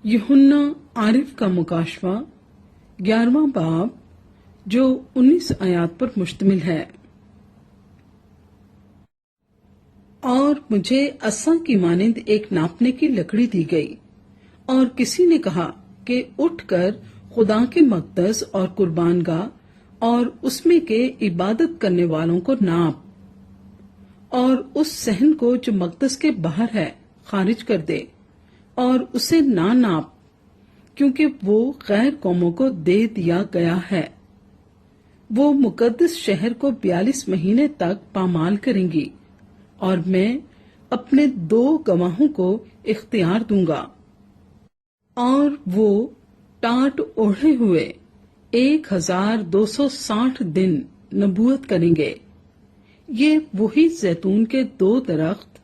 यूहन्ना आरिफ का मुकाशवा 11वां बाब जो 19 आयात पर मुश्तमिल है। और मुझे अस्सा की मानिंद एक नापने की लकड़ी दी गई और किसी ने कहा कि उठकर खुदा के मकदस और कुर्बानगाह और उसमें के इबादत करने वालों को नाप और उस सहन को जो मकदस के बाहर है खारिज कर दे और उसे ना नाप, क्योंकि वो गैर कौमों को दे दिया गया है। वो मुकद्दस शहर को 42 महीने तक पामाल करेंगी और मैं अपने 2 गवाहों को इख्तियार दूंगा और वो टाट ओढ़े हुए 1260 दिन नबूवत करेंगे। ये वही जैतून के 2 दरख्त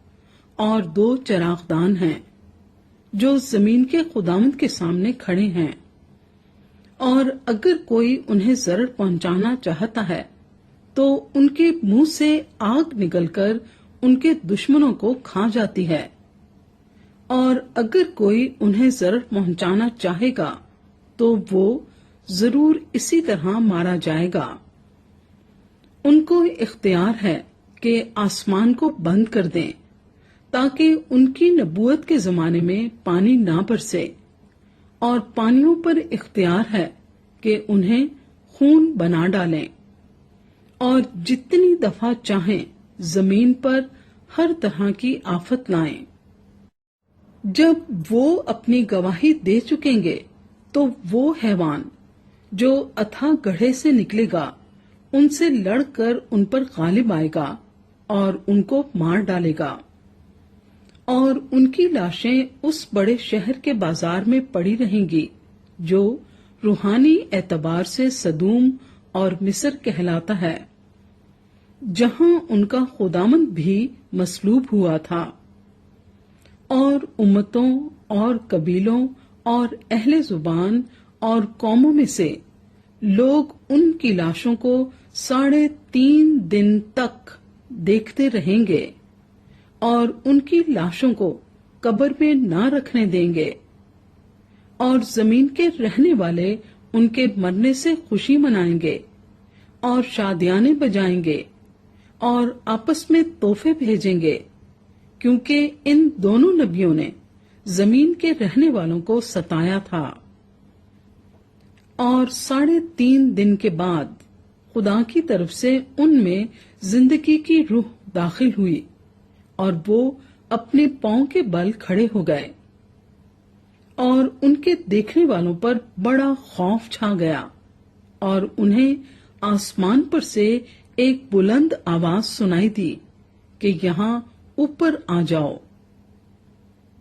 और 2 चरागदान हैं जो जमीन के खुदावंद के सामने खड़े हैं, और अगर कोई उन्हें जरर पहुंचाना चाहता है तो उनके मुंह से आग निकलकर उनके दुश्मनों को खा जाती है, और अगर कोई उन्हें जरर पहुंचाना चाहेगा तो वो जरूर इसी तरह मारा जाएगा। उनको इख्तियार है कि आसमान को बंद कर दें ताकि उनकी नबूवत के जमाने में पानी ना बरसे, और पानियों पर इख्तियार है कि उन्हें खून बना डालें, और जितनी दफा चाहें जमीन पर हर तरह की आफत लाएं। जब वो अपनी गवाही दे चुकेंगे तो वो हैवान जो अथाह गढ़े से निकलेगा उनसे लड़कर उन पर गालिब आएगा और उनको मार डालेगा, और उनकी लाशें उस बड़े शहर के बाजार में पड़ी रहेंगी जो रूहानी एतबार से सदूम और मिस्र कहलाता है, जहां उनका खुदामंद भी मसलूब हुआ था। और उम्मतों और कबीलों और अहले जुबान और कौमों में से लोग उनकी लाशों को 3.5 दिन तक देखते रहेंगे और उनकी लाशों को कब्र में ना रखने देंगे, और जमीन के रहने वाले उनके मरने से खुशी मनाएंगे और शादियाने बजाएंगे और आपस में तोहफे भेजेंगे, क्योंकि इन दोनों नबियों ने जमीन के रहने वालों को सताया था। और 3.5 दिन के बाद खुदा की तरफ से उनमें जिंदगी की रूह दाखिल हुई और वो अपने पांव के बल खड़े हो गए, और उनके देखने वालों पर बड़ा खौफ छा गया, और उन्हें आसमान पर से एक बुलंद आवाज सुनाई दी कि यहाँ ऊपर आ जाओ।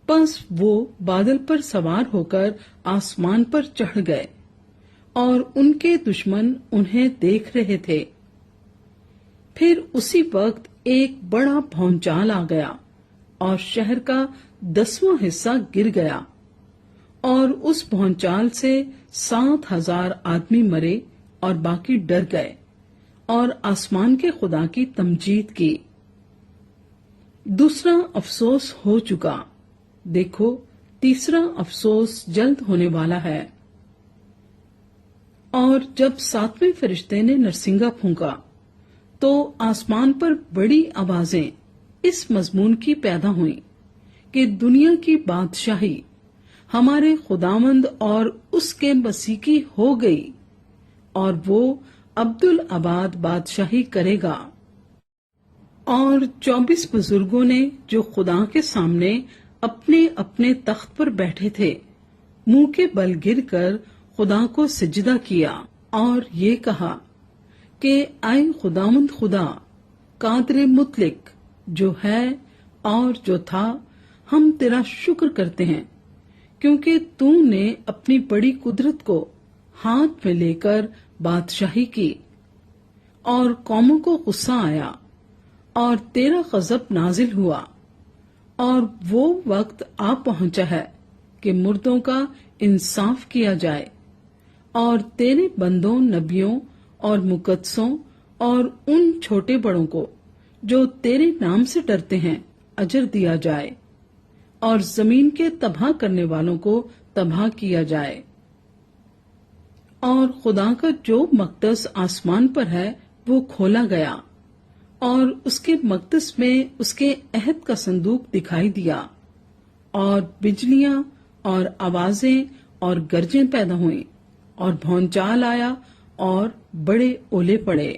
बस वो बादल पर सवार होकर आसमान पर चढ़ गए, और उनके दुश्मन उन्हें देख रहे थे। फिर उसी वक्त एक बड़ा भौंचाल आ गया और शहर का 10वां हिस्सा गिर गया, और उस भौंचाल से 7,000 आदमी मरे और बाकी डर गए और आसमान के खुदा की तमजीद की। दूसरा अफसोस हो चुका, देखो तीसरा अफसोस जल्द होने वाला है। और जब 7वें फरिश्ते ने नरसिंगा फूंका तो आसमान पर बड़ी आवाजें इस मजमून की पैदा हुई कि दुनिया की बादशाही हमारे खुदावंद और उसके मसीह की हो गई, और वो अब्दुल आबाद बादशाही करेगा। और 24 बुजुर्गों ने जो खुदा के सामने अपने अपने तख्त पर बैठे थे मुंह के बल गिरकर खुदा को सिजदा किया और ये कहा कि आए खुदावंद खुदा कादरे मुतलिक जो है और जो था, हम तेरा शुक्र करते हैं क्योंकि तूने अपनी बड़ी कुदरत को हाथ में लेकर बादशाही की, और कौमों को गुस्सा आया और तेरा गजब नाजिल हुआ, और वो वक्त आ पहुंचा है कि मुर्दों का इंसाफ किया जाए, और तेरे बंदों नबियों और मुकद्दसों और उन छोटे बड़ों को जो तेरे नाम से डरते हैं अजर दिया जाए, और जमीन के तबाह करने वालों को تباہ کیا جائے۔ اور خدا کا جو مقدس آسمان پر ہے وہ کھولا گیا، اور اس کے مقدس میں اس کے عہد کا صندوق دکھائی دیا، اور بجلیاں اور آوازیں اور گرجیں پیدا ہوئیں، اور بھونچال آیا اور بڑے اولے پڑے۔